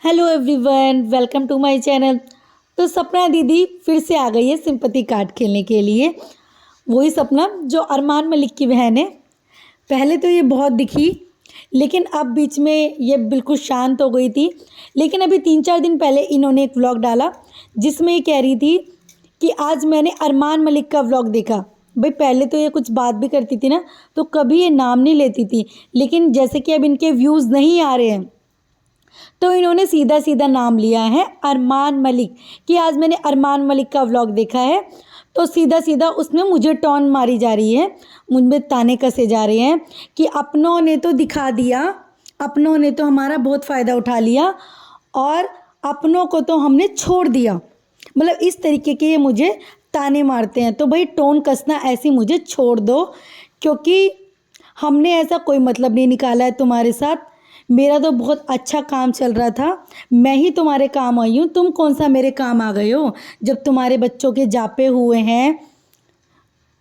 Hello everyone, welcome to my channel. तो सपना दीदी फिर से आ गई है सिंपैथी कार्ड खेलने के लिए। वही सपना जो अरमान मलिक की बहन है। पहले तो ये बहुत दिखी, लेकिन अब बीच में ये बिल्कुल शांत हो गई थी। लेकिन अभी 3-4 दिन पहले इन्होंने एक व्लॉग डाला जिसमें ये कह रही थी कि आज मैंने अरमान मलिक का व्लॉग देखा। भाई पहले तो ये कुछ बात भी करती थी ना, तो कभी ये नाम नहीं लेती थी, लेकिन जैसे कि अब इनके व्यूज़ नहीं आ रहे हैं तो इन्होंने सीधा सीधा नाम लिया है अरमान मलिक कि आज मैंने अरमान मलिक का व्लॉग देखा है। तो सीधा सीधा उसमें मुझे टॉन मारी जा रही है, मुझ में ताने कसे जा रहे हैं कि अपनों ने तो दिखा दिया, अपनों ने तो हमारा बहुत फ़ायदा उठा लिया और अपनों को तो हमने छोड़ दिया। मतलब इस तरीके के ये मुझे ताने मारते हैं। तो भाई टोन कसना ऐसी मुझे छोड़ दो, क्योंकि हमने ऐसा कोई मतलब नहीं निकाला है तुम्हारे साथ। मेरा तो बहुत अच्छा काम चल रहा था, मैं ही तुम्हारे काम आई हूँ। तुम कौन सा मेरे काम आ गए हो? जब तुम्हारे बच्चों के जापे हुए हैं,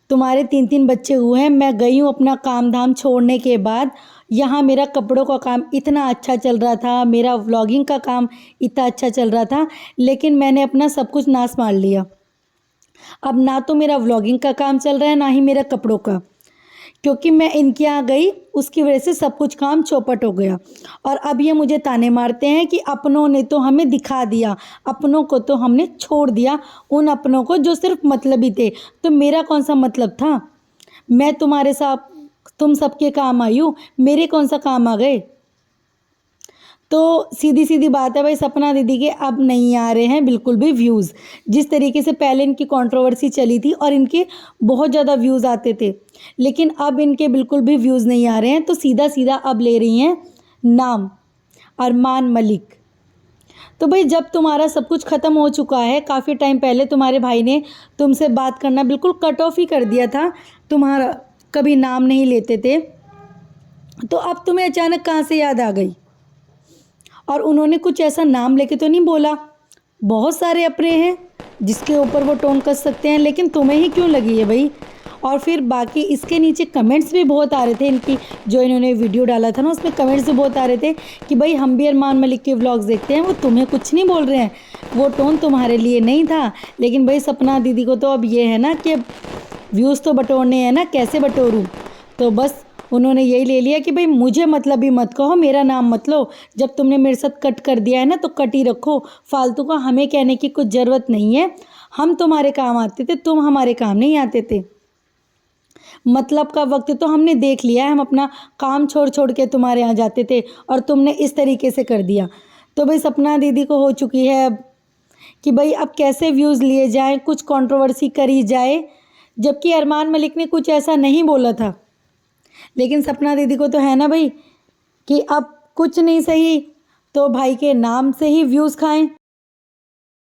तुम्हारे 3-3 बच्चे हुए हैं, मैं गई हूँ अपना काम धाम छोड़ने के बाद। यहाँ मेरा कपड़ों का काम इतना अच्छा चल रहा था, मेरा व्लॉगिंग का काम इतना अच्छा चल रहा था, लेकिन मैंने अपना सब कुछ नाश मार लिया। अब ना तो मेरा व्लॉगिंग का काम चल रहा है, ना ही मेरा कपड़ों का, क्योंकि मैं इनके यहाँ गई, उसकी वजह से सब कुछ काम चौपट हो गया। और अब ये मुझे ताने मारते हैं कि अपनों ने तो हमें दिखा दिया, अपनों को तो हमने छोड़ दिया, उन अपनों को जो सिर्फ मतलबी थे। तो मेरा कौन सा मतलब था? मैं तुम्हारे साथ तुम सबके काम आई हूँ, मेरे कौन सा काम आ गए? तो सीधी सीधी बात है भाई, सपना दीदी के अब नहीं आ रहे हैं बिल्कुल भी व्यूज़। जिस तरीके से पहले इनकी कंट्रोवर्सी चली थी और इनके बहुत ज़्यादा व्यूज़ आते थे, लेकिन अब इनके बिल्कुल भी व्यूज़ नहीं आ रहे हैं। तो सीधा सीधा अब ले रही हैं नाम अरमान मलिक। तो भाई जब तुम्हारा सब कुछ ख़त्म हो चुका है, काफ़ी टाइम पहले तुम्हारे भाई ने तुमसे बात करना बिल्कुल कट ऑफ ही कर दिया था, तुम्हारा कभी नाम नहीं लेते थे, तो अब तुम्हें अचानक कहाँ से याद आ गई? और उन्होंने कुछ ऐसा नाम लेके तो नहीं बोला, बहुत सारे अपने हैं जिसके ऊपर वो टोन कस सकते हैं, लेकिन तुम्हें ही क्यों लगी है भाई? और फिर बाकी इसके नीचे कमेंट्स भी बहुत आ रहे थे इनकी, जो इन्होंने वीडियो डाला था ना उसमें कमेंट्स भी बहुत आ रहे थे कि भाई हम भी अरमान मलिक के व्लॉग्स देखते हैं, वो तुम्हें कुछ नहीं बोल रहे हैं, वो टोन तुम्हारे लिए नहीं था। लेकिन भाई सपना दीदी को तो अब ये है ना कि व्यूज़ तो बटोरने हैं ना, कैसे बटोरूँ? तो बस उन्होंने यही ले लिया कि भाई मुझे मतलब ही मत कहो, मेरा नाम मत लो। जब तुमने मेरे साथ कट कर दिया है ना तो कट ही रखो, फालतू का हमें कहने की कुछ ज़रूरत नहीं है। हम तुम्हारे काम आते थे, तुम हमारे काम नहीं आते थे। मतलब का वक्त तो हमने देख लिया है, हम अपना काम छोड़ छोड़ के तुम्हारे यहाँ जाते थे और तुमने इस तरीके से कर दिया। तो भाई सपना दीदी को हो चुकी है अब कि भाई अब कैसे व्यूज़ लिए जाएँ, कुछ कंट्रोवर्सी करी जाए, जबकि अरमान मलिक ने कुछ ऐसा नहीं बोला था। लेकिन सपना दीदी को तो है ना भाई कि अब कुछ नहीं सही तो भाई के नाम से ही व्यूज़ खाएं।